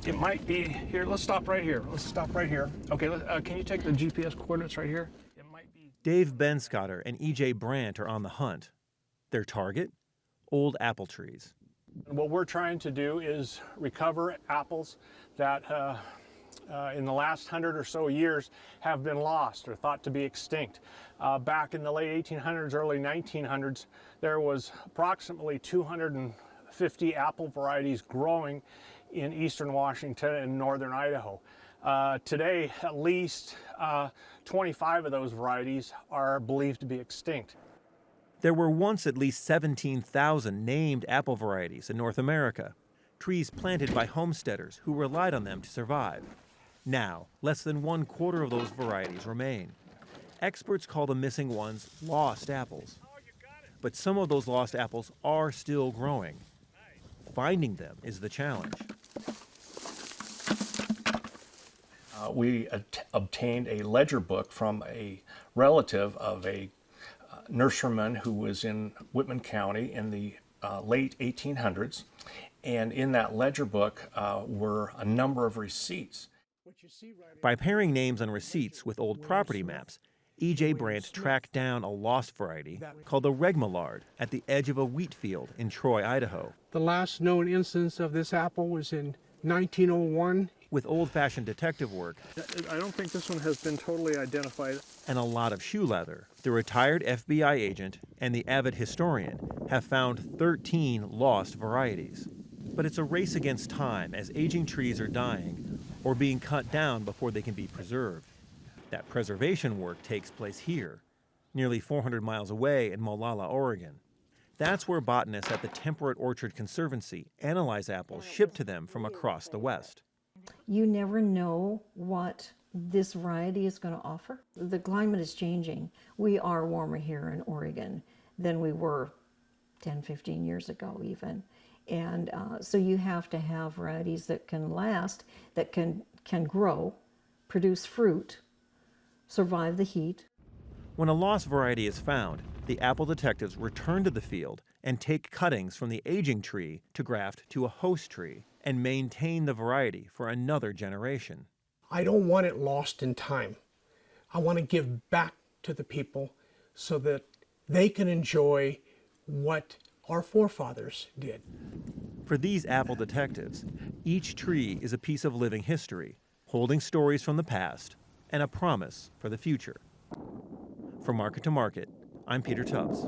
It might be here. Let's stop right here. Let's stop right here. Okay, can you take the GPS coordinates right here? It might be. Dave Benscoter and E.J. Brandt are on the hunt. Their target? Old apple trees. What we're trying to do is recover apples that in the last 100 or so years have been lost or thought to be extinct. Back in the late 1800s, early 1900s, there was approximately 250 apple varieties growing in eastern Washington and northern Idaho. Today, at least 25 of those varieties are believed to be extinct. There were once at least 17,000 named apple varieties in North America, trees planted by homesteaders who relied on them to survive. Now, less than 1/4 of those varieties remain. Experts call the missing ones lost apples. But some of those lost apples are still growing. Finding them is the challenge. We obtained a ledger book from a relative of a nurseryman who was in Whitman County in the late 1800s. And in that ledger book were a number of receipts. By pairing names on receipts with old property maps, E.J. Brandt tracked down a lost variety called the regmalard at the edge of a wheat field in Troy, Idaho. The last known instance of this apple was in 1901. With old-fashioned detective work I don't think this one has been totally identified. and a lot of shoe leather, the retired FBI agent and the avid historian have found 13 lost varieties. But it's a race against time as aging trees are dying or being cut down before they can be preserved. That preservation work takes place here, nearly 400 miles away in Molalla, Oregon. That's where botanists at the Temperate Orchard Conservancy analyze apples shipped to them from across the West. You never know what this variety is going to offer. The climate is changing. We are warmer here in Oregon than we were 10, 15 years ago even. And so you have to have varieties that can last, that can grow, produce fruit, survive the heat. When a lost variety is found, the apple detectives return to the field and take cuttings from the aging tree to graft to a host tree and maintain the variety for another generation. I don't want it lost in time. I want to give back to the people so that they can enjoy what our forefathers did. For these apple detectives, each tree is a piece of living history, holding stories from the past and a promise for the future. From Market to Market, I'm Peter Tubbs.